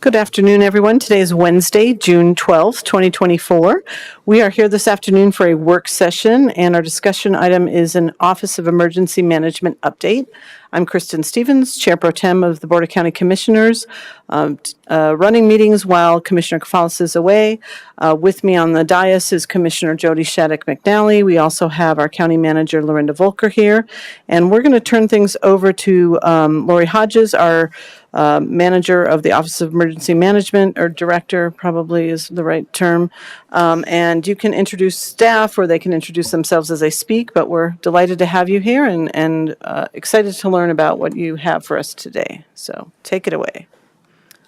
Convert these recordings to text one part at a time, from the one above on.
Good afternoon, everyone. Today is Wednesday, June 12th, 2024. We are here this afternoon for a work session, and our discussion item is an Office of Emergency Management update. I'm Kristen Stevens, Chair Pro Tem of the Board of County Commissioners, running meetings while Commissioner Kafalis is away. With me on the dais is Commissioner Jody Shattuck McNally. We also have our County Manager, Lorinda Volker, here. And we're going to turn things over to Lori Hodges, our manager of the Office of Emergency Management, or director probably is the right term. And you can introduce staff, or they can introduce themselves as they speak, but we're delighted to have you here and excited to learn about what you have for us today. So take it away.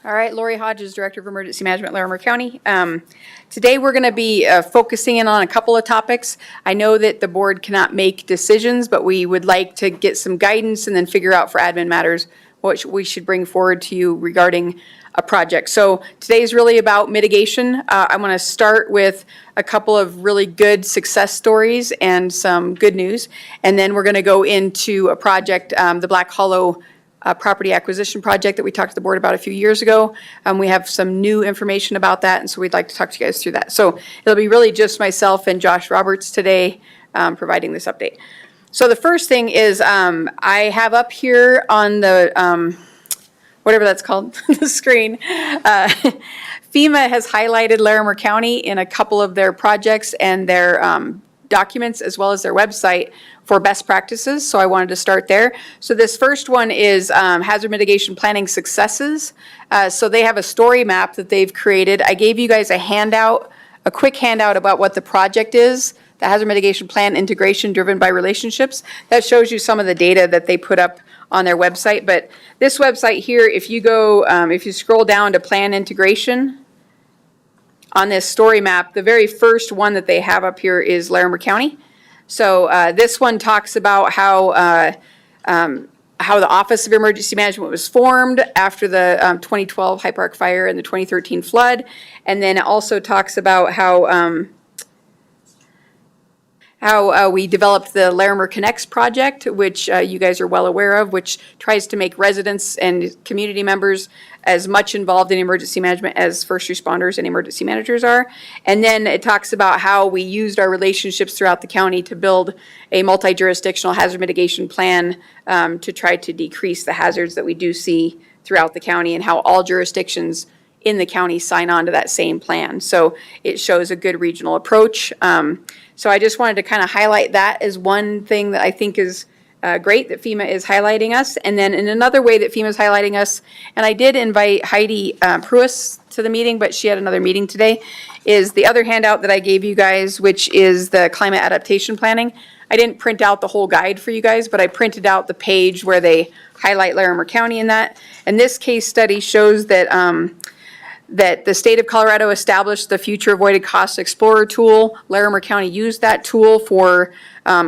All right, Lori Hodges, Director of Emergency Management, Larimer County. Today we're going to be focusing in on a couple of topics. I know that the board cannot make decisions, but we would like to get some guidance and then figure out for admin matters what we should bring forward to you regarding a project. So today is really about mitigation. I want to start with a couple of really good success stories and some good news. And then we're going to go into a project, the Black Hollow property acquisition project that we talked to the board about a few years ago. We have some new information about that, and so we'd like to talk to you guys through that. So it'll be really just myself and Josh Roberts today providing this update. So the first thing is I have up here on the, whatever that's called, the screen, FEMA has highlighted Larimer County in a couple of their projects and their documents as well as their website for best practices. So I wanted to start there. So this first one is hazard mitigation planning successes. So they have a story map that they've created. I gave you guys a handout, a quick handout about what the project is. The Hazard Mitigation Plan Integration Driven by Relationships. That shows you some of the data that they put up on their website. But this website here, if you go, if you scroll down to Plan Integration, on this story map, the very first one that they have up here is Larimer County. So this one talks about how the Office of Emergency Management was formed after the 2012 Hyde Park fire and the 2013 flood. And then it also talks about how we developed the Larimer Connects project, which you guys are well aware of, which tries to make residents and community members as much involved in emergency management as first responders and emergency managers are. And then it talks about how we used our relationships throughout the county to build a multi-jurisdictional hazard mitigation plan to try to decrease the hazards that we do see throughout the county, and how all jurisdictions in the county sign on to that same plan. So it shows a good regional approach. So I just wanted to kind of highlight that as one thing that I think is great that FEMA is highlighting us. And then in another way that FEMA is highlighting us, and I did invite Heidi Pruis to the meeting, but she had another meeting today, is the other handout that I gave you guys, which is the climate adaptation planning. I didn't print out the whole guide for you guys, but I printed out the page where they highlight Larimer County in that. And this case study shows that that the state of Colorado established the Future Avoided Costs Explorer tool. Larimer County used that tool for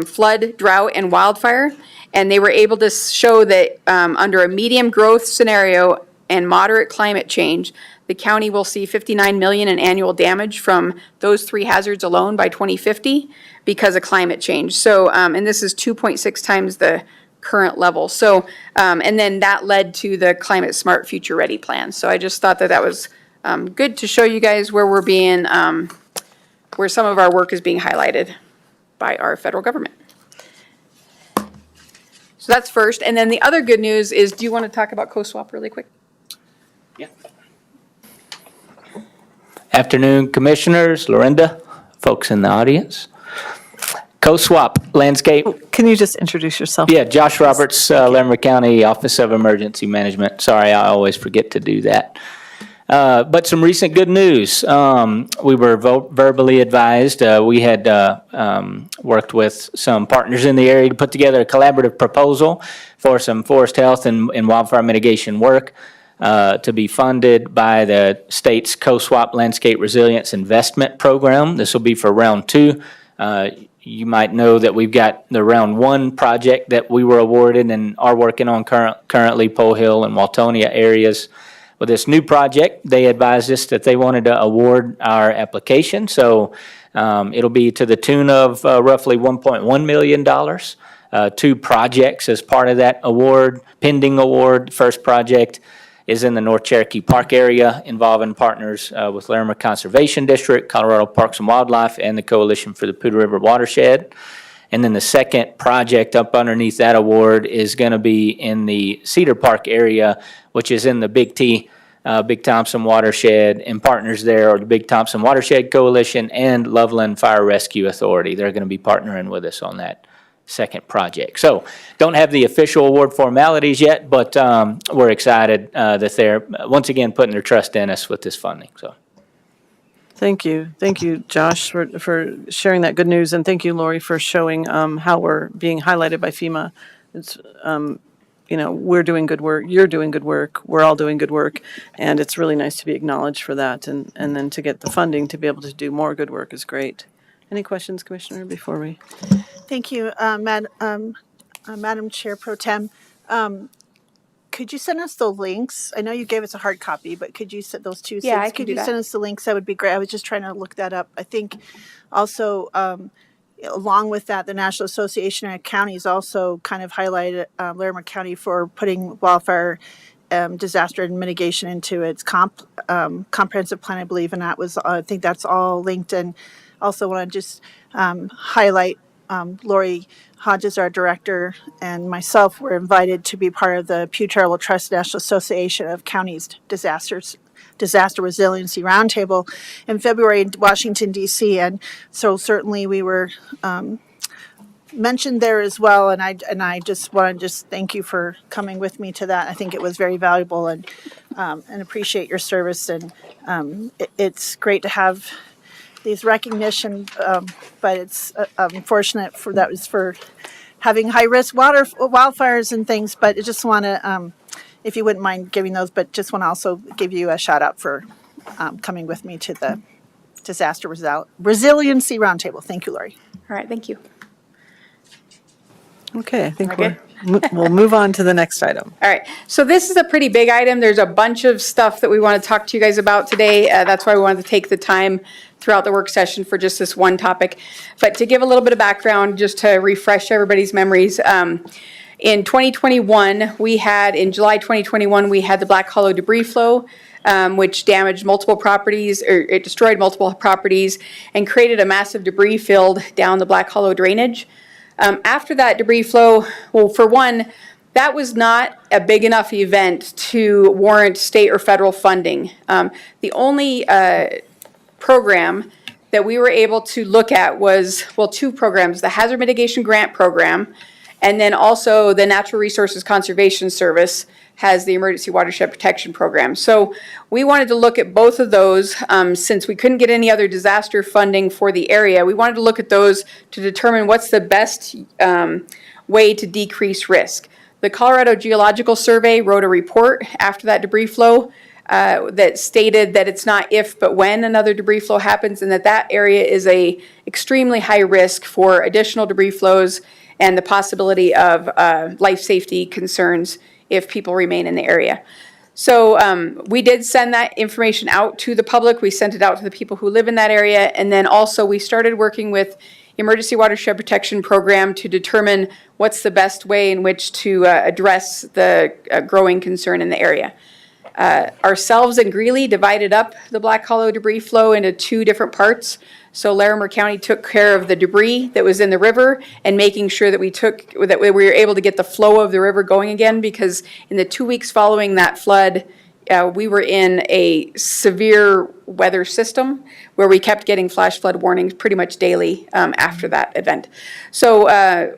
flood, drought, and wildfire. And they were able to show that under a medium growth scenario and moderate climate change, the county will see $59 million in annual damage from those three hazards alone by 2050 because of climate change. So, and this is 2.6 times the current level. So, and then that led to the Climate Smart Future Ready plan. So I just thought that that was good to show you guys where we're being, where some of our work is being highlighted by our federal government. So that's first. And then the other good news is, do you want to talk about CoSwap really quick? Yeah. Afternoon, commissioners, Lorinda, folks in the audience. CoSwap landscape. Can you just introduce yourself? Yeah, Josh Roberts, Larimer County Office of Emergency Management. Sorry, I always forget to do that. But some recent good news. We were verbally advised. We had worked with some partners in the area to put together a collaborative proposal for some forest health and wildfire mitigation work to be funded by the state's CoSwap Landscape Resilience Investment Program. This will be for round 2. You might know that we've got the round 1 project that we were awarded and are working on currently, Pole Hill and Waltonia areas. With this new project, they advised us that they wanted to award our application. So it'll be to the tune of roughly $1.1 million. 2 projects as part of that award, pending award. First project is in the North Cherokee Park area, involving partners with Larimer Conservation District, Colorado Parks and Wildlife, and the Coalition for the Poudre River Watershed. And then the second project up underneath that award is going to be in the Cedar Park area, which is in the Big T, Big Thompson Watershed, and partners there are the Big Thompson Watershed Coalition and Loveland Fire Rescue Authority. They're going to be partnering with us on that second project. So don't have the official award formalities yet, but we're excited that they're once again putting their trust in us with this funding. So. Thank you, Josh, for sharing that good news, and thank you, Lori, for showing how we're being highlighted by FEMA. It's we're doing good work, you're doing good work, we're all doing good work, and it's really nice to be acknowledged for that, and then to get the funding to be able to do more good work is great. Any questions, Commissioner, before we? Thank you, Madam Chair Pro Tem. Could you send us the links? I know you gave us a hard copy, but could you send those two? Yeah, I can Could do you that. send us the links? That would be great. I was just trying to look that up. I think also, along with that, the National Association of Counties also kind of highlighted Larimer County for putting wildfire disaster and mitigation into its comprehensive plan, I believe, and that was, I think that's all linked. And also want to just highlight Lori Hodges, our director, and myself were invited to be part of the Pew Charitable Trust National Association of Counties Disaster Resiliency Roundtable in February in Washington, D.C. And so certainly we were mentioned there as well. And I just want to thank you for coming with me to that. I think it was very valuable and appreciate your service. And it's great to have these recognition, but it's unfortunate for having high risk wildfires and things. But I just want to, if you wouldn't mind giving those, but just want to also give you a shout out for coming with me to the Disaster Resiliency Roundtable. Thank you, Lori. All right, thank you. Okay, I think Okay. we'll move on to the next item. All right, so this is a pretty big item. There's a bunch of stuff that we want to talk to you guys about today. That's why we wanted to take the time throughout the work session for just this one topic. But to give a little bit of background, just to refresh everybody's memories, in 2021, in July 2021, we had the Black Hollow debris flow, which damaged multiple properties, or it destroyed multiple properties and created a massive debris field down the Black Hollow drainage. After that debris flow, well, for one, that was not a big enough event to warrant state or federal funding. The only program that we were able to look at was, well, two programs, the Hazard Mitigation Grant Program, and then also the Natural Resources Conservation Service has the Emergency Watershed Protection Program. So we wanted to look at both of those since we couldn't get any other disaster funding for the area. We wanted to look at those to determine what's the best way to decrease risk. The Colorado Geological Survey wrote a report after that debris flow that stated that it's not if but when another debris flow happens, and that area is a extremely high risk for additional debris flows and the possibility of life safety concerns if people remain in the area. So we did send that information out to the public. We sent it out to the people who live in that area. And then also we started working with Emergency Watershed Protection Program to determine what's the best way in which to address the growing concern in the area. Ourselves and Greeley divided up the Black Hollow debris flow into two different parts. So Larimer County took care of the debris that was in the river and making sure that we were able to get the flow of the river going again, because in the 2 weeks following that flood, we were in a severe weather system where we kept getting flash flood warnings pretty much daily after that event. So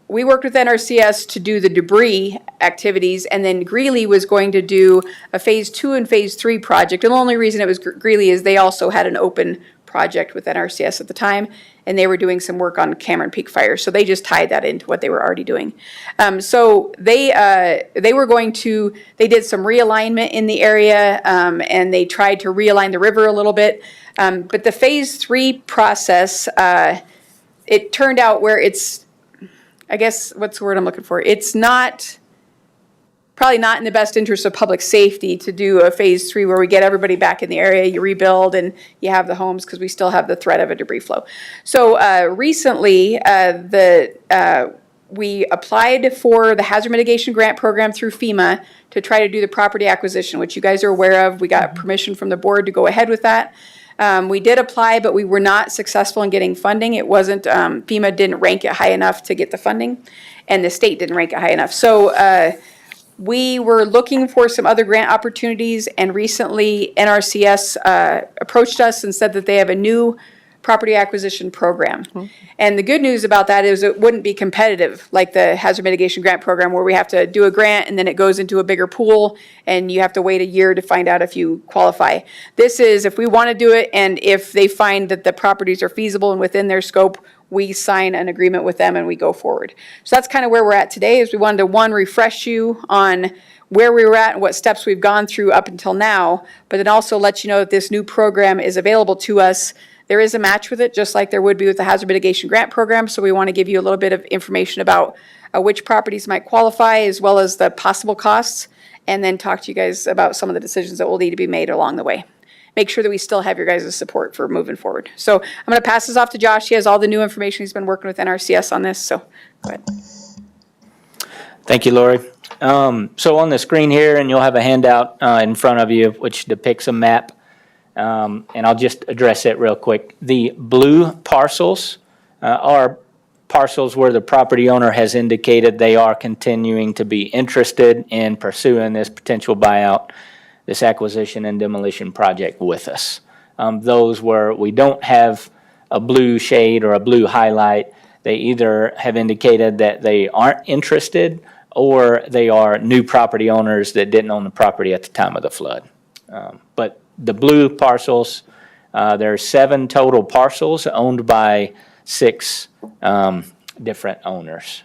we worked with NRCS to do the debris activities, and then Greeley was going to do a phase 2 and phase 3 project. And the only reason it was Greeley is they also had an open project with NRCS at the time, and they were doing some work on Cameron Peak Fire. So they just tied that into what they were already doing. So they did some realignment in the area, and they tried to realign the river a little bit. But the phase 3 process, it turned out where it's, I guess, what's the word I'm looking for? It's probably not in the best interest of public safety to do a phase 3 where we get everybody back in the area, you rebuild, and you have the homes, because we still have the threat of a debris flow. So recently, we applied for the hazard mitigation grant program through FEMA to try to do the property acquisition, which you guys are aware of. We got permission from the board to go ahead with that. We did apply, but we were not successful in getting funding. It wasn't, FEMA didn't rank it high enough to get the funding, and the state didn't rank it high enough. So we were looking for some other grant opportunities, and recently NRCS approached us and said that they have a new property acquisition program. And the good news about that is it wouldn't be competitive like the hazard mitigation grant program, where we have to do a grant and then it goes into a bigger pool and you have to wait a year to find out if you qualify. This is if we want to do it, and if they find that the properties are feasible and within their scope, we sign an agreement with them and we go forward. So that's kind of where we're at today. Is we wanted to, one, refresh you on where we were at and what steps we've gone through up until now, but then also let you know that this new program is available to us. There is a match with it, just like there would be with the hazard mitigation grant program. So we want to give you a little bit of information about which properties might qualify, as well as the possible costs, and then talk to you guys about some of the decisions that will need to be made along the way. Make sure that we still have your guys' support for moving forward. So I'm going to pass this off to Josh. He has all the new information. He's been working with NRCS on this, so go ahead. Thank you, Lori. So on the screen here, and you'll have a handout in front of you which depicts a map, and I'll just address it real quick. The blue parcels are parcels where the property owner has indicated they are continuing to be interested in pursuing this potential buyout, this acquisition and demolition project with us. Those where we don't have a blue shade or a blue highlight, they either have indicated that they aren't interested, or they are new property owners that didn't own the property at the time of the flood. But the blue parcels, there are 7 total parcels owned by 6 different owners.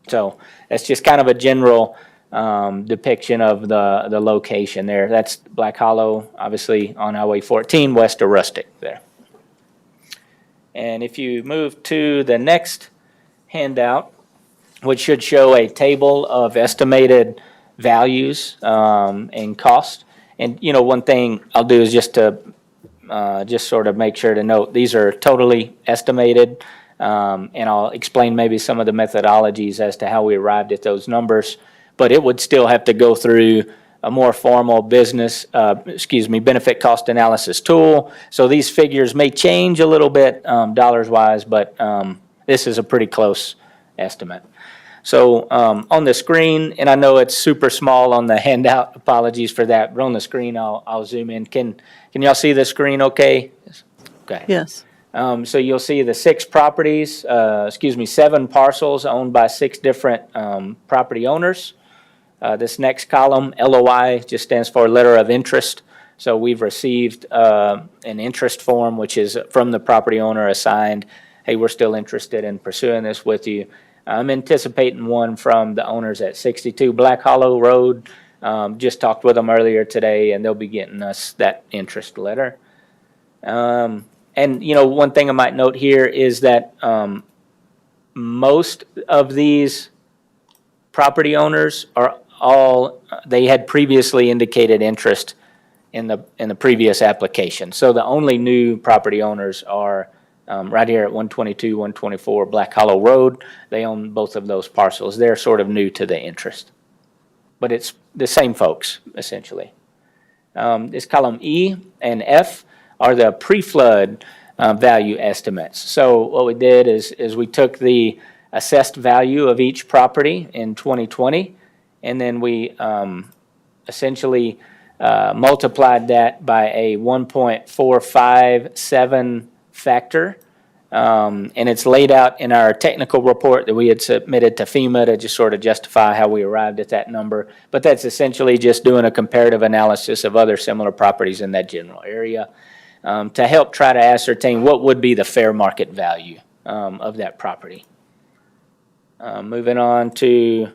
So that's just kind of a general depiction of the location there. That's Black Hollow, obviously on Highway 14, west of Rustic there. And if you move to the next handout, which should show a table of estimated values and cost. And, you know, one thing I'll do is just to just sort of make sure to note, these are totally estimated, and I'll explain maybe some of the methodologies as to how we arrived at those numbers. But it would still have to go through a more formal benefit cost analysis tool. So these figures may change a little bit dollars-wise, but this is a pretty close estimate. So on the screen, and I know it's super small on the handout, apologies for that, but on the screen I'll zoom in. Can y'all see the screen okay? Okay. Yes. So you'll see the 6 properties, 7 parcels owned by 6 different property owners. This next column, LOI, just stands for letter of interest. So we've received an interest form, which is from the property owner assigned, hey, we're still interested in pursuing this with you. I'm anticipating one from the owners at 62 Black Hollow Road. Just talked with them earlier today, and they'll be getting us that interest letter. And, you know, one thing I might note here is that most of these property owners are they had previously indicated interest in the previous application. So the only new property owners are right here at 122, 124 Black Hollow Road. They own both of those parcels. They're sort of new to the interest. But it's the same folks, essentially. This column E and F are the pre-flood value estimates. So what we did is we took the assessed value of each property in 2020, and then we essentially multiplied that by a 1.457 factor, and it's laid out in our technical report that we had submitted to FEMA to just sort of justify how we arrived at that number. But that's essentially just doing a comparative analysis of other similar properties in that general area to help try to ascertain what would be the fair market value of that property. Moving on to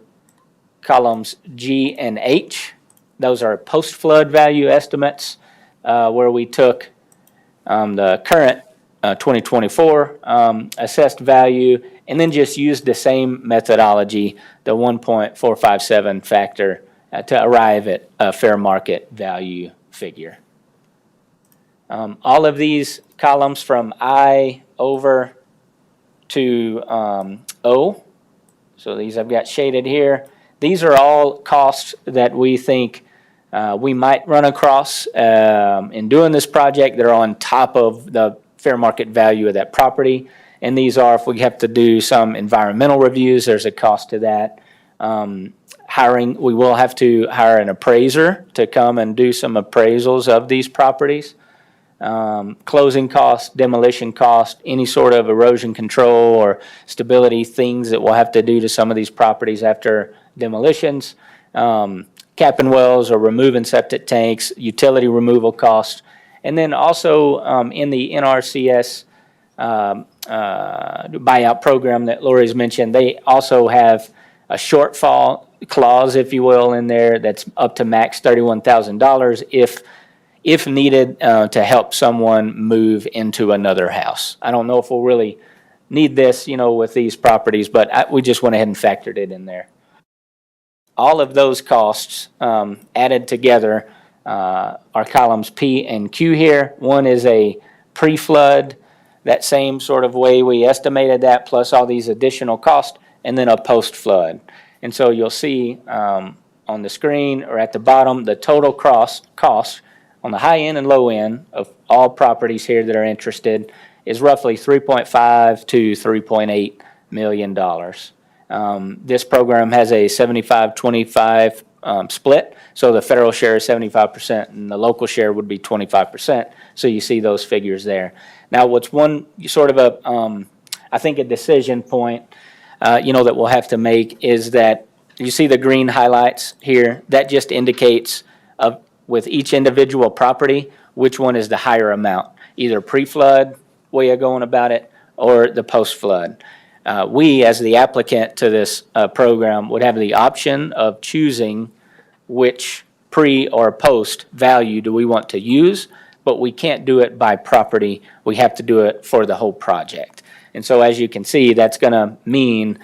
columns G and H. Those are post-flood value estimates where we took the current 2024 assessed value and then just used the same methodology, the 1.457 factor, to arrive at a fair market value figure. All of these columns from I over to O So these I've got shaded here. These are all costs that we think we might run across in doing this project. They're on top of the fair market value of that property. And these are, if we have to do some environmental reviews, there's a cost to that. We will have to hire an appraiser to come and do some appraisals of these properties. Closing costs, demolition costs, any sort of erosion control or stability things that we'll have to do to some of these properties after demolitions. Capping wells or removing septic tanks, utility removal costs. And then also in the NRCS buyout program that Lori's mentioned, they also have a shortfall clause, if you will, in there that's up to max $31,000 if needed to help someone move into another house. I don't know if we'll really need this, with these properties, but we just went ahead and factored it in there. All of those costs added together are columns P and Q here. One is a pre-flood, that same sort of way we estimated that, plus all these additional costs, and then a post-flood. And so you'll see on the screen or at the bottom, the total cost on the high end and low end of all properties here that are interested is roughly $3.5 to $3.8 million. This program has a 75-25 split, so the federal share is 75% and the local share would be 25%. So you see those figures there. Now, what's one sort of I think a decision point, that we'll have to make is that you see the green highlights here. That just indicates with each individual property which one is the higher amount, either pre-flood way of going about it or the post-flood. We, as the applicant to this program, would have the option of choosing which pre or post value do we want to use, but we can't do it by property. We have to do it for the whole project. And so as you can see, that's going to mean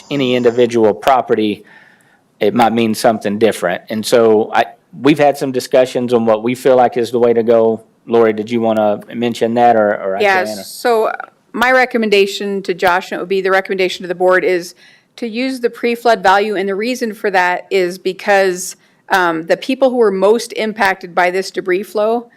any individual property, it might mean something different. And so we've had some discussions on what we feel like is the way to go. Lori, did you want to mention that or I can? Yeah, so my recommendation to Josh, and it would be the recommendation to the board, is to use the pre-flood value. And the reason for that is because the people who were most impacted by this debris flow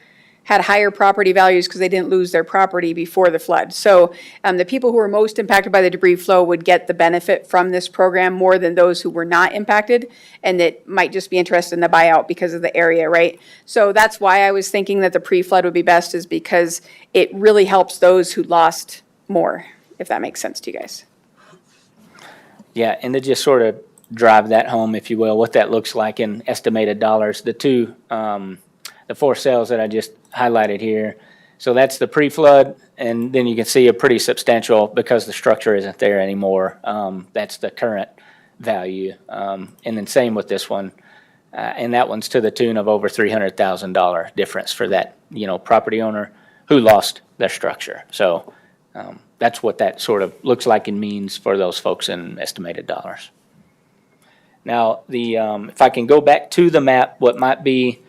had higher property values because they didn't lose their property before the flood. So the people who were most impacted by the debris flow would get the benefit from this program more than those who were not impacted and that might just be interested in the buyout because of the area, right? So that's why I was thinking that the pre-flood would be best, is because it really helps those who lost more, if that makes sense to you guys. Yeah, and to just sort of drive that home, if you will, what that looks like in estimated dollars, the four cells that I just highlighted here. So that's the pre-flood, and then you can see a pretty substantial, because the structure isn't there anymore, that's the current value. And then same with this one. And that one's to the tune of over $300,000 difference for that, property owner who lost their structure. So that's what that sort of looks like and means for those folks in estimated dollars. Now, if I can go back to the map, what might be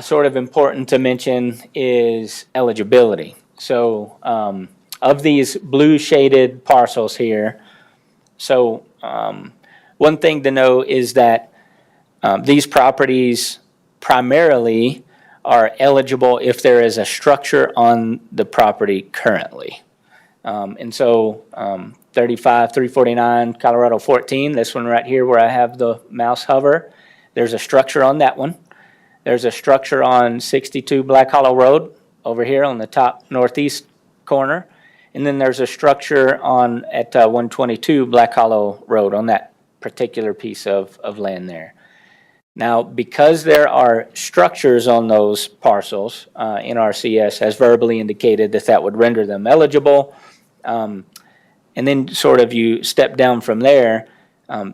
sort of important to mention is eligibility. So of these blue shaded parcels here, so one thing to know is that these properties primarily are eligible if there is a structure on the property currently. And so 349 Colorado 14, this one right here where I have the mouse hover, there's a structure on that one. There's a structure on 62 Black Hollow Road over here on the top northeast corner. And then there's a structure at 122 Black Hollow Road on that particular piece of land there. Now, because there are structures on those parcels, NRCS has verbally indicated that would render them eligible. And then sort of you step down from there,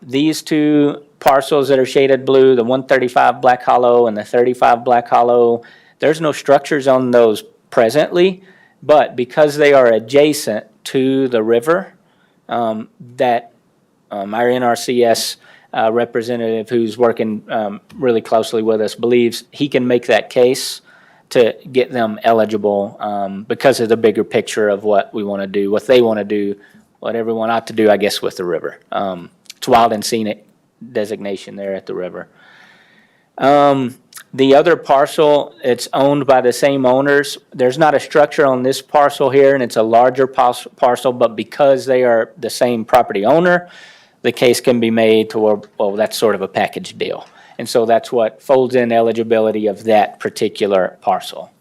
these two parcels that are shaded blue, the 135 Black Hollow and the 35 Black Hollow, there's no structures on those presently, but because they are adjacent to the river, that our NRCS representative who's working really closely with us believes he can make that case to get them eligible because of the bigger picture of what we want to do, what they want to do what everyone ought to do, I guess, with the river. It's wild and scenic designation there at the river. The other parcel, it's owned by the same owners. There's not a structure on this parcel here, and it's a larger parcel, but because they are the same property owner, the case can be made to where, well, that's sort of a package deal. And so that's what folds in eligibility of that particular parcel.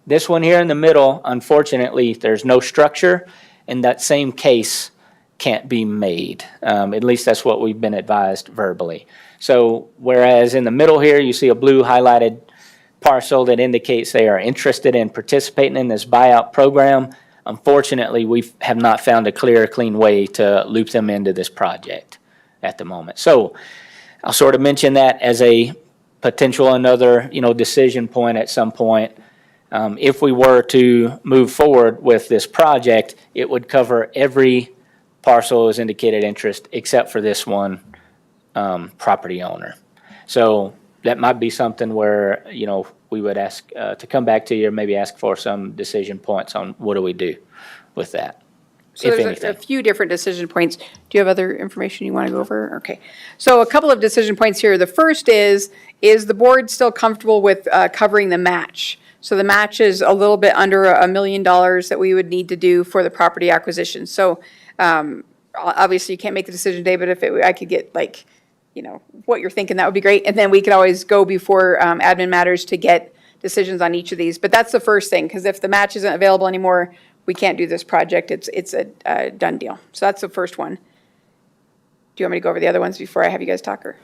This one here in the middle, unfortunately, there's no structure, and that same case can't be made. At least that's what we've been advised verbally. So whereas in the middle here, you see a blue highlighted parcel that indicates they are interested in participating in this buyout program, unfortunately, we have not found a clear, clean way to loop them into this project at the moment. So I'll sort of mention that as a potential another, decision point at some point. If we were to move forward with this project, it would cover every parcel as indicated interest except for this one property owner. So that might be something where, we would ask to come back to you or maybe ask for some decision points on what do we do with that, So if there's anything. a few different decision points. Do you have other information you want to go over? Okay. So a couple of decision points here. The first is the board still comfortable with covering the match? So the match is a little bit under $1 million that we would need to do for the property acquisition. So obviously you can't make the decision today, but if I could get what you're thinking, that would be great. And then we could always go before admin matters to get decisions on each of these. But that's the first thing, because if the match isn't available anymore, we can't do this project. It's a done deal. So that's the first one. Do you want me to go over the other ones before I have you guys talk? Or?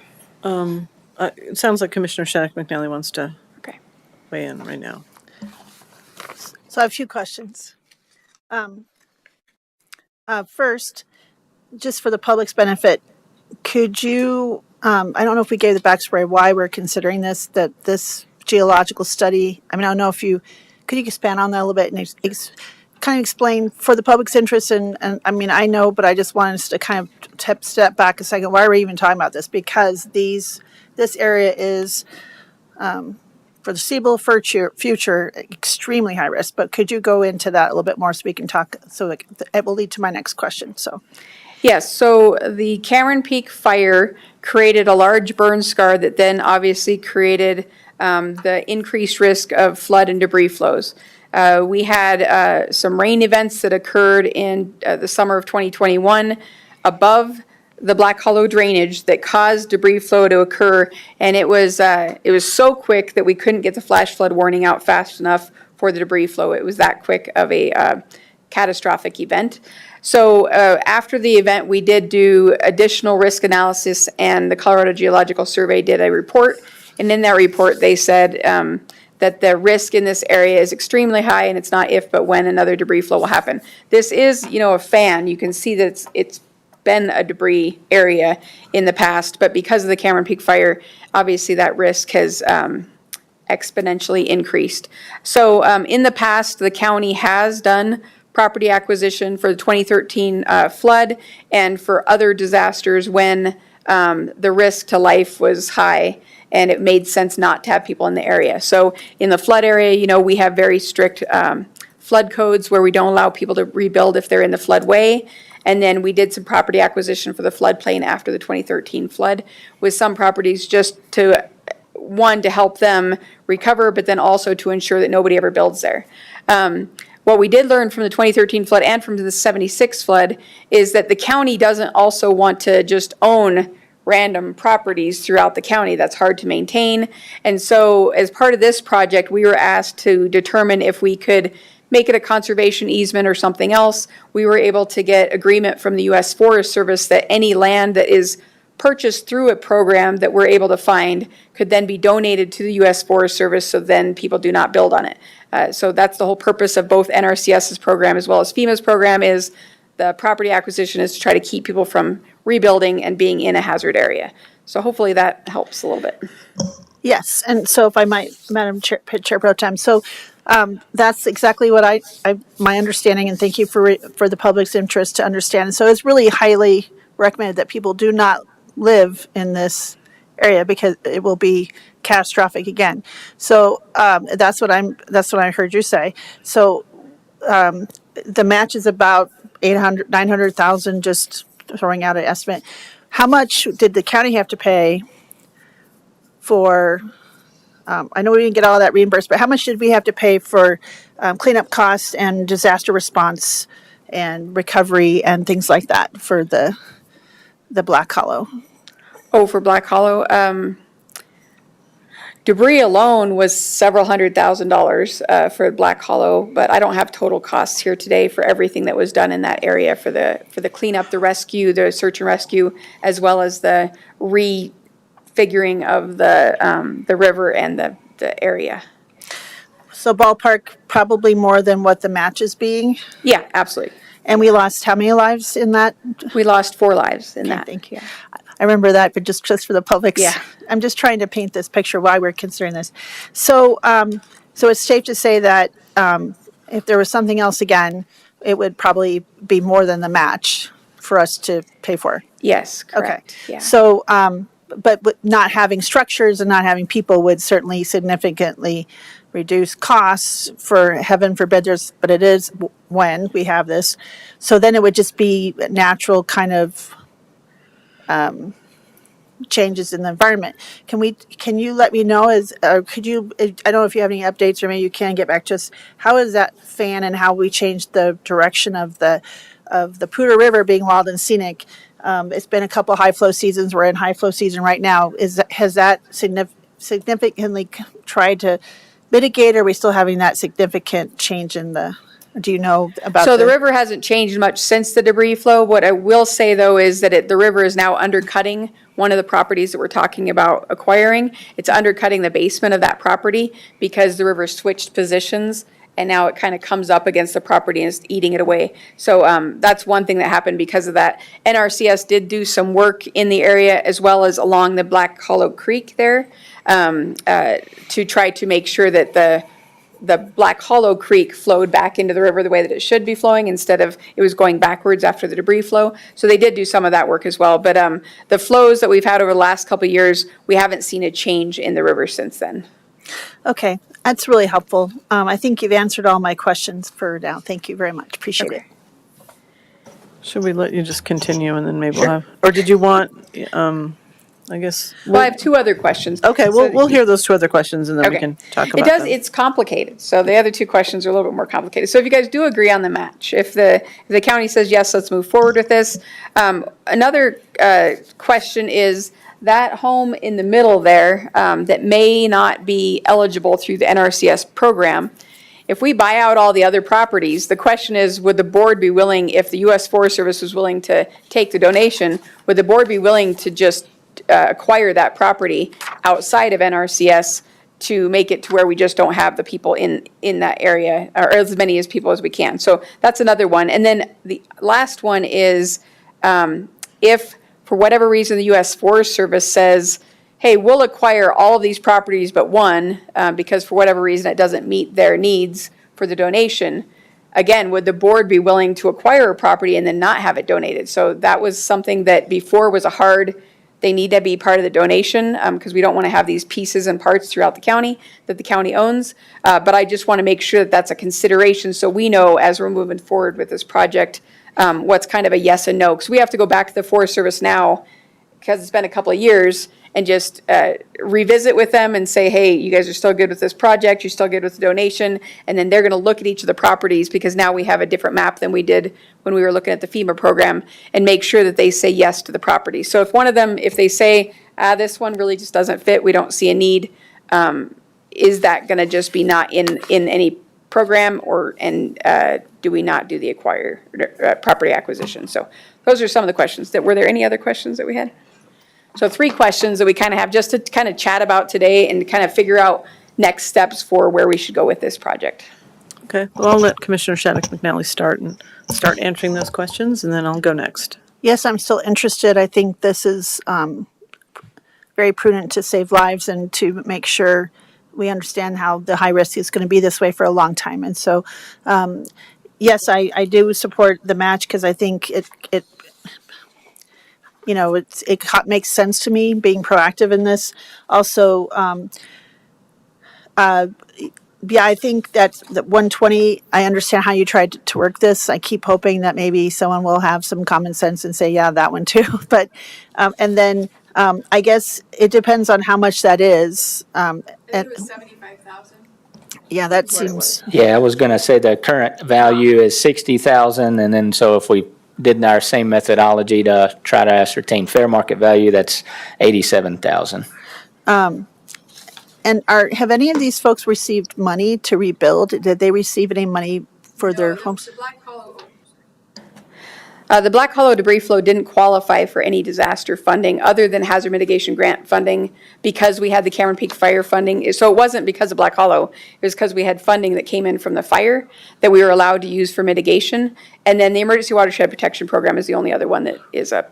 It sounds like Commissioner Shattuck McNally wants to Okay. weigh in right now. So I have a few questions. First, just for the public's benefit, could you, I don't know if we gave the backstory why we're considering this geological study. I don't know if could you expand on that a little bit and kind of explain for the public's interest and I know, but I just wanted us to kind of step back a second. Why are we even talking about this? Because this area is, for the foreseeable future, extremely high risk. But could you go into that a little bit more so we can talk, so it will lead to my next question. So. Yes, so the Cameron Peak fire created a large burn scar that then obviously created the increased risk of flood and debris flows. We had some rain events that occurred in the summer of 2021 above the Black Hollow drainage that caused debris flow to occur, and it was so quick that we couldn't get the flash flood warning out fast enough for the debris flow. It was that quick of a catastrophic event. So after the event, we did do additional risk analysis, and the Colorado Geological Survey did a report, and in that report they said that the risk in this area is extremely high, and it's not if but when another debris flow will happen. This is, a fan. You can see that it's been a debris area in the past, but because of the Cameron Peak fire, obviously that risk has exponentially increased. So in the past, the county has done property acquisition for the 2013 flood and for other disasters when the risk to life was high and it made sense not to have people in the area. So in the flood area, we have very strict flood codes where we don't allow people to rebuild if they're in the floodway. And then we did some property acquisition for the floodplain after the 2013 flood with some properties just to, one, to help them recover, but then also to ensure that nobody ever builds there. What we did learn from the 2013 flood and from the 76 flood is that the county doesn't also want to just own random properties throughout the county. That's hard to maintain. And so as part of this project, we were asked to determine if we could make it a conservation easement or something else. We were able to get agreement from the U.S. Forest Service that any land that is purchased through a program that we're able to find could then be donated to the U.S. Forest Service, so then people do not build on it. So that's the whole purpose of both NRCS's program as well as FEMA's program, is the property acquisition is to try to keep people from rebuilding and being in a hazard area. So hopefully that helps a little bit. Yes, and so if I might, Madam Chair Pro Tem, so that's exactly what my understanding, and thank you for the public's interest to understand. And so it's really highly recommended that people do not live in this area because it will be catastrophic again. So that's what I heard you say. So the match is about 900,000, just throwing out an estimate. How much did the county have to pay for, I know we didn't get all that reimbursed, but how much did we have to pay for cleanup costs and disaster response and recovery and things like that for the Black Hollow? Oh, for Black Hollow, debris alone was several $100,000 for Black Hollow, but I don't have total costs here today for everything that was done in that area for the cleanup, the rescue, the search and rescue, as well as the refiguring of the river and the area. So ballpark, probably more than what the match is being. Yeah, absolutely. And we lost how many lives in that? We lost 4 lives in that. Thank you. Yeah. I remember that, but just for the public's. Yeah. I'm just trying to paint this picture why we're considering this. So, so it's safe to say that if there was something else again, it would probably be more than the match for us to pay for. Yes, correct. Okay. Yeah. So, but with not having structures and not having people would certainly significantly reduce costs. For heaven forbid but it is when we have this. So then it would just be natural kind of changes in the environment. Can you let me know, could you, I don't know if you have any updates, or maybe you can get back to us, how is that fan and how we changed the direction of the Poudre River being wild and scenic? It's been a couple high flow seasons. We're in high flow season right now. Has that significantly tried to mitigate, or are we still having that significant change in do you know about So the river hasn't changed much since the debris flow. What I will say, though, is that the river is now undercutting one of the properties that we're talking about acquiring. It's undercutting the basement of that property because the river switched positions, and now it kind of comes up against the property and is eating it away. So that's one thing that happened because of that. NRCS did do some work in the area as well as along the Black Hollow Creek there to try to make sure that the Black Hollow Creek flowed back into the river the way that it should be flowing instead of it was going backwards after the debris flow. So they did do some of that work as well. But the flows that we've had over the last couple of years, we haven't seen a change in the river since then. Okay, that's really helpful. I think you've answered all my questions for now. Thank you very much. Appreciate it. Should we let you just continue and then maybe we'll have, or did you want, I guess? Well, I have 2 other questions. Okay, So- we'll hear those 2 other questions and then we Okay. can talk about It does, them. it's complicated. So the other 2 questions are a little bit more complicated. So if you guys do agree on the match, if the county says, yes, let's move forward with this. Another question is that home in the middle there that may not be eligible through the NRCS program. If we buy out all the other properties, the question is, would the board be willing, if the U.S. Forest Service was willing to take the donation, would the board be willing to just acquire that property outside of NRCS to make it to where we just don't have the people in that area, or as many as people as we can? So that's another one. And then the last one is if for whatever reason the U.S. Forest Service says, hey, we'll acquire all of these properties but one because for whatever reason it doesn't meet their needs for the donation, again, would the board be willing to acquire a property and then not have it donated? So that was something that before was a hard, they need to be part of the donation because we don't want to have these pieces and parts throughout the county that the county owns. But I just want to make sure that that's a consideration so we know as we're moving forward with this project what's kind of a yes and no. Because we have to go back to the Forest Service now because it's been a couple of years and just revisit with them and say, hey, you guys are still good with this project, you're still good with the donation, and then they're going to look at each of the properties because now we have a different map than we did when we were looking at the FEMA program and make sure that they say yes to the property. So if one of them, if they say, this one really just doesn't fit, we don't see a need, is that going to just be not in any program and do we not do the property acquisition? So those are some of the questions. Were there any other questions that we had? So 3 questions that we kind of have just to kind of chat about today and kind of figure out next steps for where we should go with this project. Okay, well, I'll let Commissioner Shattuck McNally start answering those questions and then I'll go next. Yes, I'm still interested. I think this is very prudent to save lives and to make sure we understand how the high risk is going to be this way for a long time. And so, yes, I do support the match because I think it makes sense to me being proactive in this. Also, yeah, I think that's that 120. I understand how you tried to work this. I keep hoping that maybe someone will have some common sense and say, yeah, that one too. But, and then I guess it depends on how much that is. And 75,000. yeah, that seems, Yeah, I was gonna say the current value is 60,000, and then so if we did our same methodology to try to ascertain fair market value, that's 87,000. and have any of these folks received money to rebuild? Did they receive any money for their homes? The Black Hollow debris flow didn't qualify for any disaster funding other than hazard mitigation grant funding because we had the Cameron Peak fire funding. So it wasn't because of Black Hollow. It was because we had funding that came in from the fire that we were allowed to use for mitigation. And then the Emergency Watershed Protection Program is the only other one that is a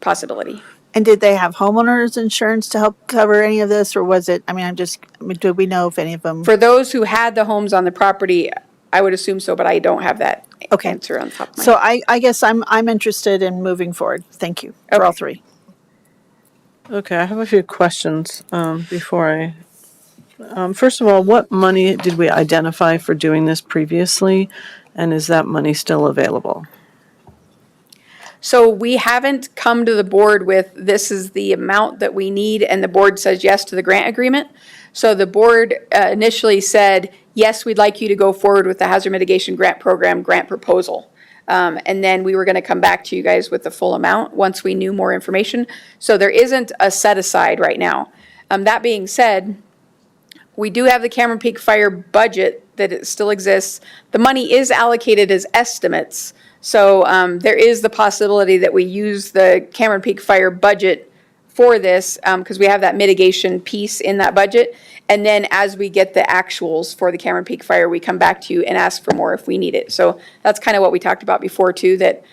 possibility. And did they have homeowners insurance to help cover any of this, or was it? I mean, do we know if any of them? For those who had the homes on the property, I would assume so, but I don't have that Okay. answer on top of my So head. I guess I'm interested in moving forward. Thank you for all three. Okay, I have a few questions before I. First of all, what money did we identify for doing this previously, and is that money still available? So we haven't come to the board with, this is the amount that we need, and the board says yes to the grant agreement. So the board initially said, yes, we'd like you to go forward with the hazard mitigation grant program grant proposal. And then we were going to come back to you guys with the full amount once we knew more information. So there isn't a set aside right now. That being said, we do have the Cameron Peak Fire budget that it still exists. The money is allocated as estimates. So there is the possibility that we use the Cameron Peak Fire budget for this because we have that mitigation piece in that budget. And then as we get the actuals for the Cameron Peak Fire, we come back to you and ask for more if we need it. So that's kind of what we talked about before too, that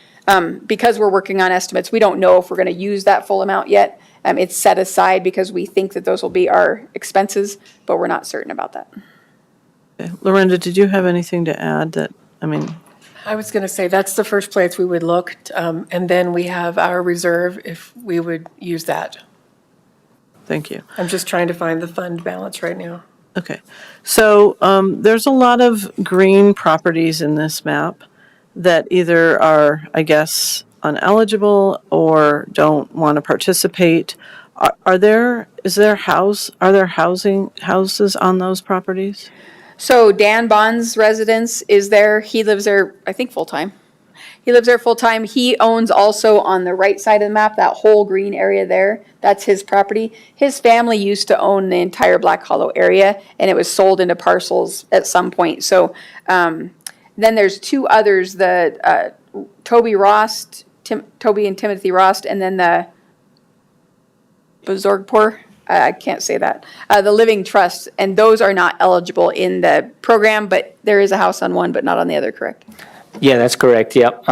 because we're working on estimates, we don't know if we're going to use that full amount yet. It's set aside because we think that those will be our expenses, but we're not certain about that. Okay. Lorinda, did you have anything to add that, I was going to say, that's the first place we would look, and then we have our reserve if we would use that. thank you. I'm just trying to find the fund balance right now. Okay, so there's a lot of green properties in this map that either are, I guess, ineligible or don't want to participate. Are there houses on those properties? So Dan Bond's residence is there. He lives there, I think, full-time. He lives there full-time. He owns also on the right side of the map, that whole green area there. That's his property. His family used to own the entire Black Hollow area, and it was sold into parcels at some point. So then there's two others, the Toby and Timothy Rost, and then the Bazorgpur. I can't say that. The Living Trust, and those are not eligible in the program, but there is a house on one, but not on the other, correct? Yeah, that's correct, yep.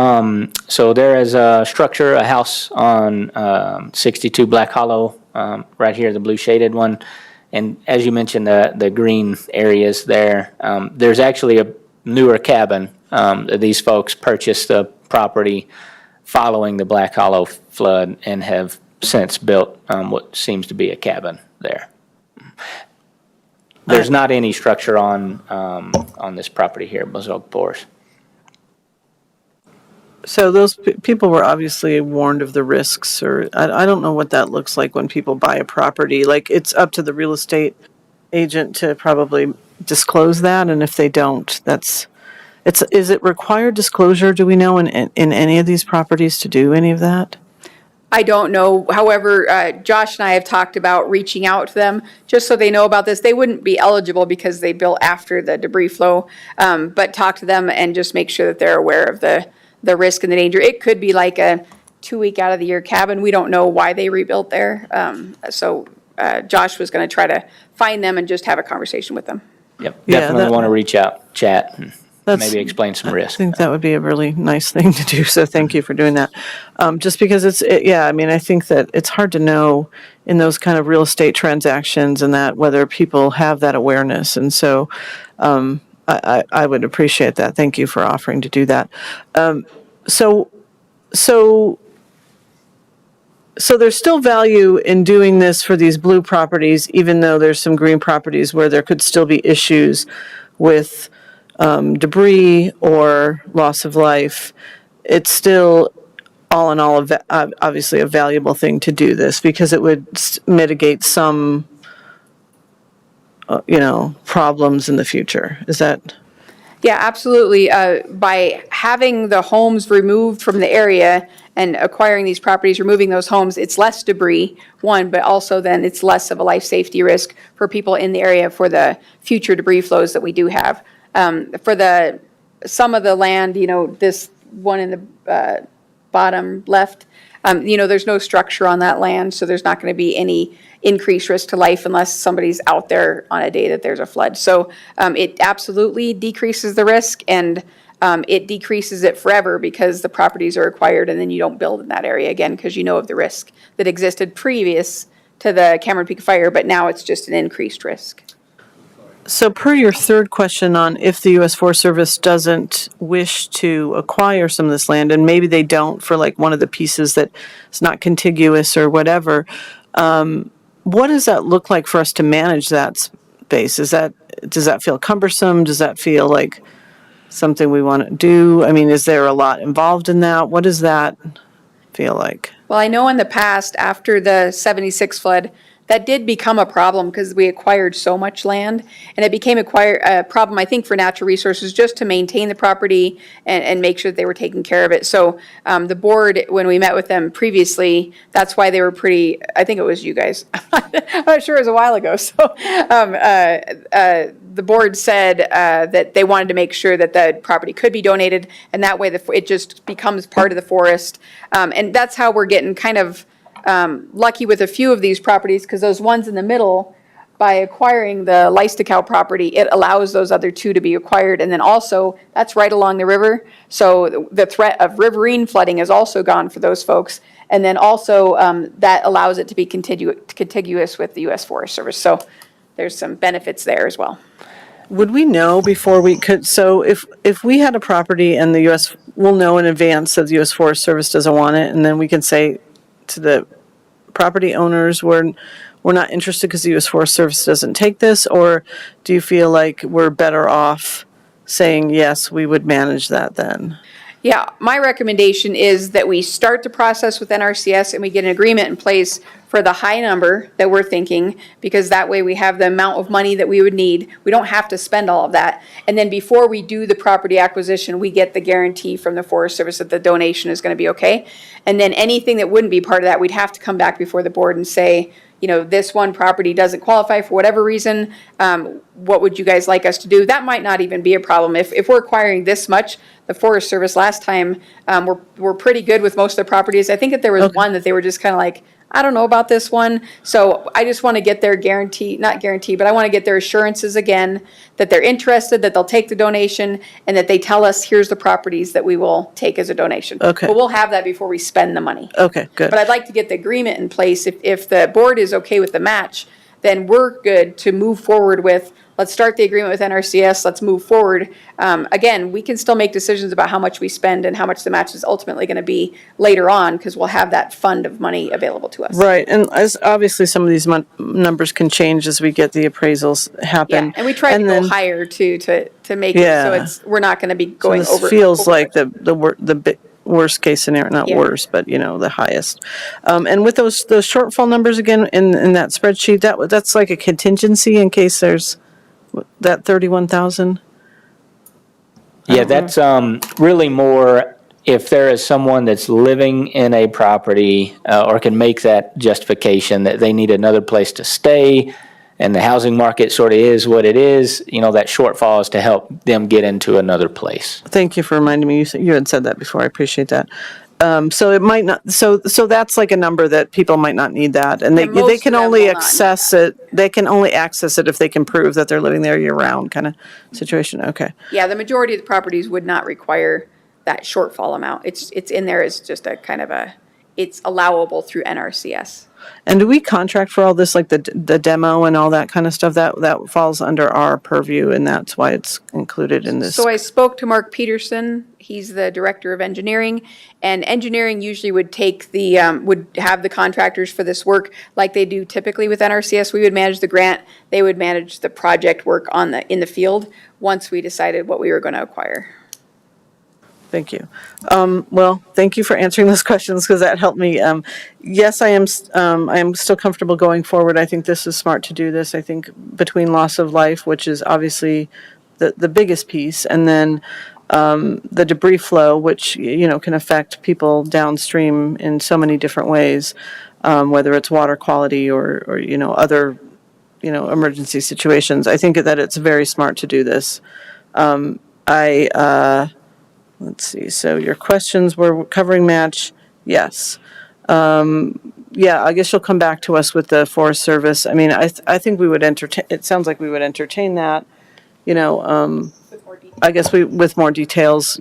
So there is a structure, a house on 62 Black Hollow, right here, the blue shaded one. And as you mentioned, the green areas there, there's actually a newer cabin. These folks purchased the property following the Black Hollow flood and have since built what seems to be a cabin there. There's not any structure on this property here, Bazogpors. So those people were obviously warned of the risks, or I don't know what that looks like when people buy a property. Like, it's up to the real estate agent to probably disclose that, and if they don't, is it required disclosure, do we know, in any of these properties to do any of that? I don't know. However, Josh and I have talked about reaching out to them just so they know about this. They wouldn't be eligible because they built after the debris flow, but talk to them and just make sure that they're aware of the risk and the danger. It could be like a 2-week out of the year cabin. We don't know why they rebuilt there. So Josh was going to try to find them and just have a conversation with them. Yep, Yeah, definitely want to reach out, chat, and That's- maybe explain some I risk. think that would be a really nice thing to do, so thank you for doing that. Just because I think that it's hard to know in those kind of real estate transactions and that whether people have that awareness. And so I would appreciate that. Thank you for offering to do that. So So there's still value in doing this for these blue properties, even though there's some green properties where there could still be issues with debris or loss of life. It's still, all in all, obviously a valuable thing to do this because it would mitigate some, problems in the future. Is that? Yeah, absolutely. By having the homes removed from the area and acquiring these properties, removing those homes, it's less debris, one, but also then it's less of a life safety risk for people in the area for the future debris flows that we do have. For some of the land, this one in the bottom left, there's no structure on that land, so there's not going to be any increased risk to life unless somebody's out there on a day that there's a flood. So it absolutely decreases the risk, and it decreases it forever because the properties are acquired and then you don't build in that area again because you know of the risk that existed previous to the Cameron Peak fire, but now it's just an increased risk. So per your third question on if the U.S. Forest Service doesn't wish to acquire some of this land, and maybe they don't for like one of the pieces that is not contiguous or whatever, what does that look like for us to manage that space? Does that feel cumbersome? Does that feel like something we want to do? I mean, is there a lot involved in that? What does that feel like? Well, I know in the past, after the 76 flood, that did become a problem because we acquired so much land, and it became a problem, I think, for natural resources just to maintain the property and make sure that they were taking care of it. So the board, when we met with them previously, that's why they were I think it was you guys. I'm not sure, it was a while ago. So the board said that they wanted to make sure that the property could be donated, and that way it just becomes part of the forest. And that's how we're getting kind of lucky with a few of these properties, because those ones in the middle, by acquiring the Leistokow property, it allows those other two to be acquired. And then also, that's right along the river. So the threat of riverine flooding is also gone for those folks. And then also, that allows it to be contiguous with the U.S. Forest Service. So there's some benefits there as well. Would we know before we could, so if we had a property and the U.S., we'll know in advance that the U.S. Forest Service doesn't want it, and then we can say to the property owners, we're not interested because the U.S. Forest Service doesn't take this, or do you feel like we're better off saying, yes, we would manage that then? Yeah, my recommendation is that we start the process with NRCS and we get an agreement in place for the high number that we're thinking, because that way we have the amount of money that we would need. We don't have to spend all of that. And then before we do the property acquisition, we get the guarantee from the Forest Service that the donation is going to be okay. And then anything that wouldn't be part of that, we'd have to come back before the board and say, this one property doesn't qualify for whatever reason. What would you guys like us to do? That might not even be a problem. If we're acquiring this much, the Forest Service last time were pretty good with most of the properties. I think that there was one that they were just kind of like, I don't know about this one. So I just want to get their not guarantee, but I want to get their assurances again that they're interested, that they'll take the donation, and that they tell us, here's the properties that we will take as a donation. Okay. But we'll have that before we spend the money. Okay, good. But I'd like to get the agreement in place. If the board is okay with the match, then we're good to move forward with, let's start the agreement with NRCS, let's move forward. Again, we can still make decisions about how much we spend and how much the match is ultimately going to be later on, because we'll have that fund of money available to us. Right, and as obviously some of these numbers can change as we get the appraisals happen. Yeah, and we try to go higher too, to make it so we're not going to be going so this over. feels like the worst case scenario, not worse, but the highest. And with those shortfall numbers again in that spreadsheet, that's like a contingency in case there's that 31,000. Yeah, that's really more if there is someone that's living in a property or can make that justification that they need another place to stay, and the housing market sort of is what it is, that shortfall is to help them get into another place. Thank you for reminding me. You had said that before. I appreciate that. So it might not. So that's like a number that people might not need that, and they can only access it. They can only access it if they can prove that they're living there year round, kind of situation. Okay. Yeah, the majority of the properties would not require that shortfall amount. It's in there as just a kind of a it's allowable through NRCS. And do we contract for all this, like the demo and all that kind of stuff? That falls under our purview, and that's why it's included in this. So I spoke to Mark Peterson, he's the Director of Engineering, and engineering usually would take the, would have the contractors for this work like they do typically with NRCS. We would manage the grant, they would manage the project work in the field once we decided what we were going to acquire. Thank you. Well, thank you for answering those questions because that helped me. Yes, I am still comfortable going forward. I think this is smart to do this. I think between loss of life, which is obviously the biggest piece, and then the debris flow, which, can affect people downstream in so many different ways, whether it's water quality or other, emergency situations. I think that it's very smart to do this. Let's see, so your questions were covering match, yes. Yeah, I guess you'll come back to us with the Forest Service. I mean, I think we would entertain, it sounds like we would entertain that, I guess with more details,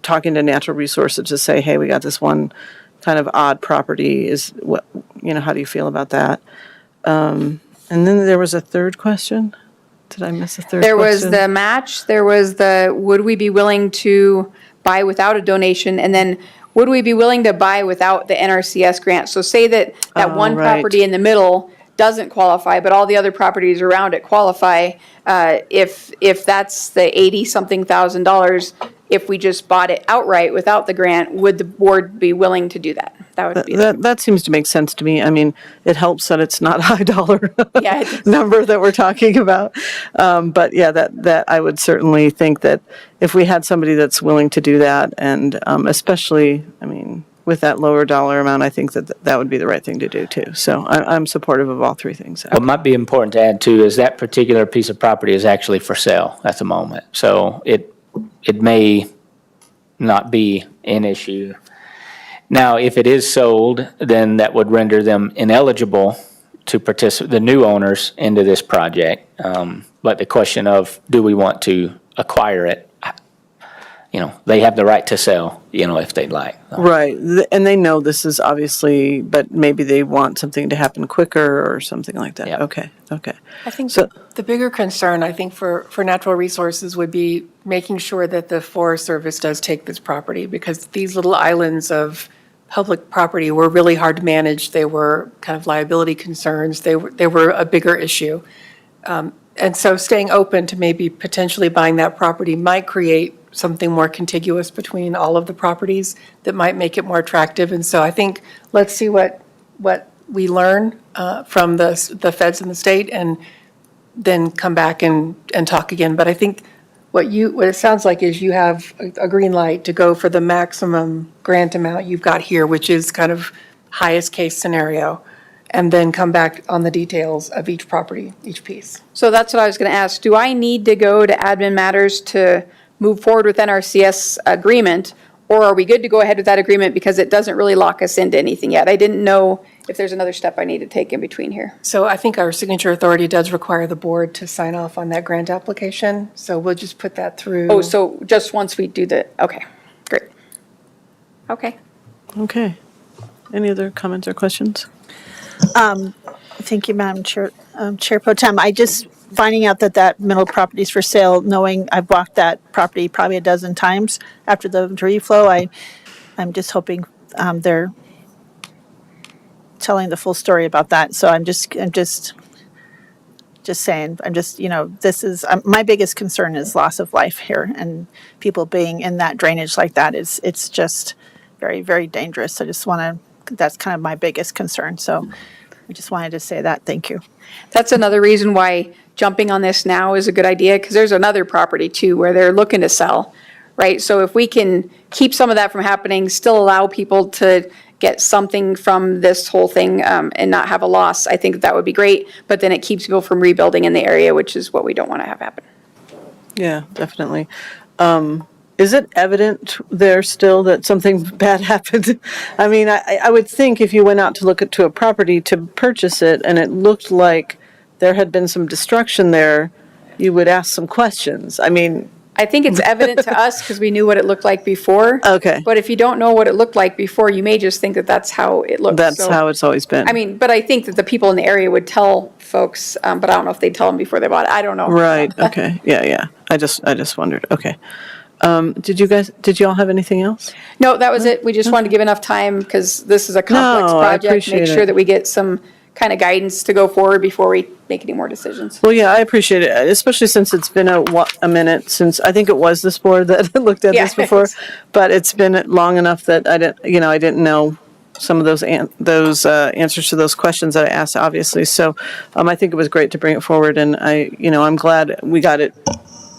talking to Natural Resources to say, hey, we got this one kind of odd property, is what, how do you feel about that? And then there was a third question? Did I miss a third question? There was the match, there was the, would we be willing to buy without a donation? And then, would we be willing to buy without the NRCS grant? So say that one right. property in the middle doesn't qualify, but all the other properties around it qualify. If that's the $80-something thousand, if we just bought it outright without the grant, would the board be willing to do that? That would be That seems to make sense to me. I mean, it helps that it's not a high dollar Yeah, it- number that we're talking about. But yeah, that I would certainly think that if we had somebody that's willing to do that, and especially, I mean, with that lower dollar amount, I think that would be the right thing to do too. So I'm supportive of all three things. What might be important to add too is that particular piece of property is actually for sale at the moment. So it may not be an issue. Now, if it is sold, then that would render them ineligible to participate, the new owners, into this project. But the question of, do we want to acquire it? They have the right to sell, if they'd like. Right, and they know this is obviously, but maybe they want something to happen quicker or something like that. Yeah. Okay. I think So- the bigger concern, I think, for Natural Resources would be making sure that the Forest Service does take this property, because these little islands of public property were really hard to manage. They were kind of liability concerns. They were a bigger issue. And so staying open to maybe potentially buying that property might create something more contiguous between all of the properties that might make it more attractive. And so I think, let's see what we learn from the feds in the state, and then come back and talk again. But I think what it sounds like is you have a green light to go for the maximum grant amount you've got here, which is kind of highest case scenario, and then come back on the details of each property, each piece. So that's what I was going to ask. Do I need to go to admin matters to move forward with NRCS agreement, or are we good to go ahead with that agreement because it doesn't really lock us into anything yet? I didn't know if there's another step I need to take in between here. So I think our signature authority does require the board to sign off on that grant application, so we'll just put that through. Oh, so just once we do okay, great. Okay. Any other comments or questions? Thank you, Madam Chair, Chair Pro Tem. I just, finding out that middle property is for sale, knowing I've walked that property probably a dozen times after the debris flow, I'm just hoping they're telling the full story about that. So I'm just saying, this is, my biggest concern is loss of life here, and people being in that drainage like that it's just very, very dangerous. I just want to, that's kind of my biggest concern. So I just wanted to say that. Thank you. That's another reason why jumping on this now is a good idea, because there's another property too where they're looking to sell, right? So if we can keep some of that from happening, still allow people to get something from this whole thing and not have a loss, I think that would be great. But then it keeps people from rebuilding in the area, which is what we don't want to have happen. Yeah, definitely. Is it evident there still that something bad happened? I mean, I would think if you went out to look to a property to purchase it and it looked like there had been some destruction there, you would ask some questions. I mean, I think it's evident to us because we knew what it looked like before. Okay. But if you don't know what it looked like before, you may just think that that's how it looks. That's So, how it's always been. I mean, but I think that the people in the area would tell folks, but I don't know if they'd tell them before they bought it. I don't know. Right, okay, yeah. I just wondered, okay. Did you all have anything else? No, that was it. We just wanted to give enough time because this is a complex No, I project. appreciate Make sure it. that we get some kind of guidance to go forward before we make any more decisions. Well, yeah, I appreciate it, especially since it's been a minute since, I think it was this board that looked at this Yeah. before, but it's been long enough that I didn't know some of those answers to those questions that I asked, obviously. So I think it was great to bring it forward, and I'm glad we got it.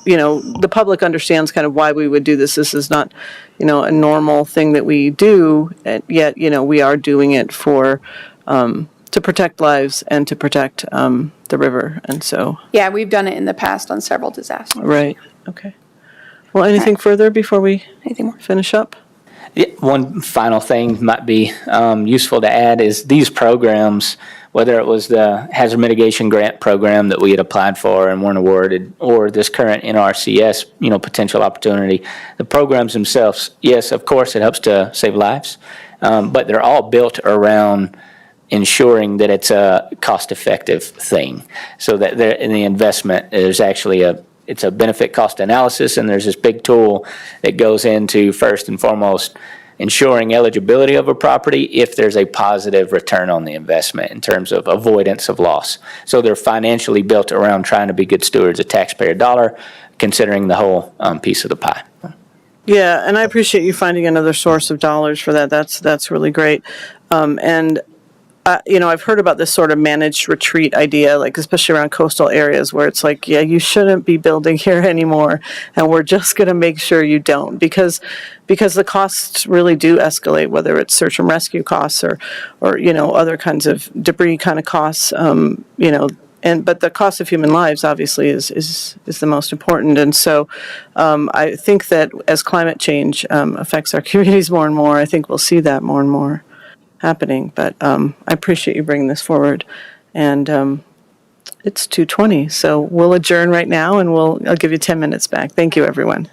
The public understands kind of why we would do this. This is not, a normal thing that we do, and yet, we are doing it for, to protect lives and to protect the river, and so. Yeah, we've done it in the past on several disasters. Right, okay. Well, anything further before we Anything more? finish up? Yeah, one final thing might be useful to add is these programs, whether it was the hazard mitigation grant program that we had applied for and weren't awarded, or this current NRCS, potential opportunity, the programs themselves, yes, of course, it helps to save lives, but they're all built around ensuring that it's a cost-effective thing, so that there, in the investment, there's actually it's a benefit cost analysis, and there's this big tool that goes into, first and foremost, ensuring eligibility of a property if there's a positive return on the investment in terms of avoidance of loss. So they're financially built around trying to be good stewards of taxpayer dollar, considering the whole piece of the pie. Yeah, and I appreciate you finding another source of dollars for that. That's really great. I've heard about this sort of managed retreat idea, like especially around coastal areas where it's like, yeah, you shouldn't be building here anymore, and we're just going to make sure you don't, because the costs really do escalate, whether it's search and rescue costs or other kinds of debris kind of costs, but the cost of human lives obviously is the most important. And so I think that as climate change affects our communities more and more, I think we'll see that more and more happening. But I appreciate you bringing this forward. And it's 2:20, so we'll adjourn right now, and I'll give you 10 minutes back. Thank you, everyone.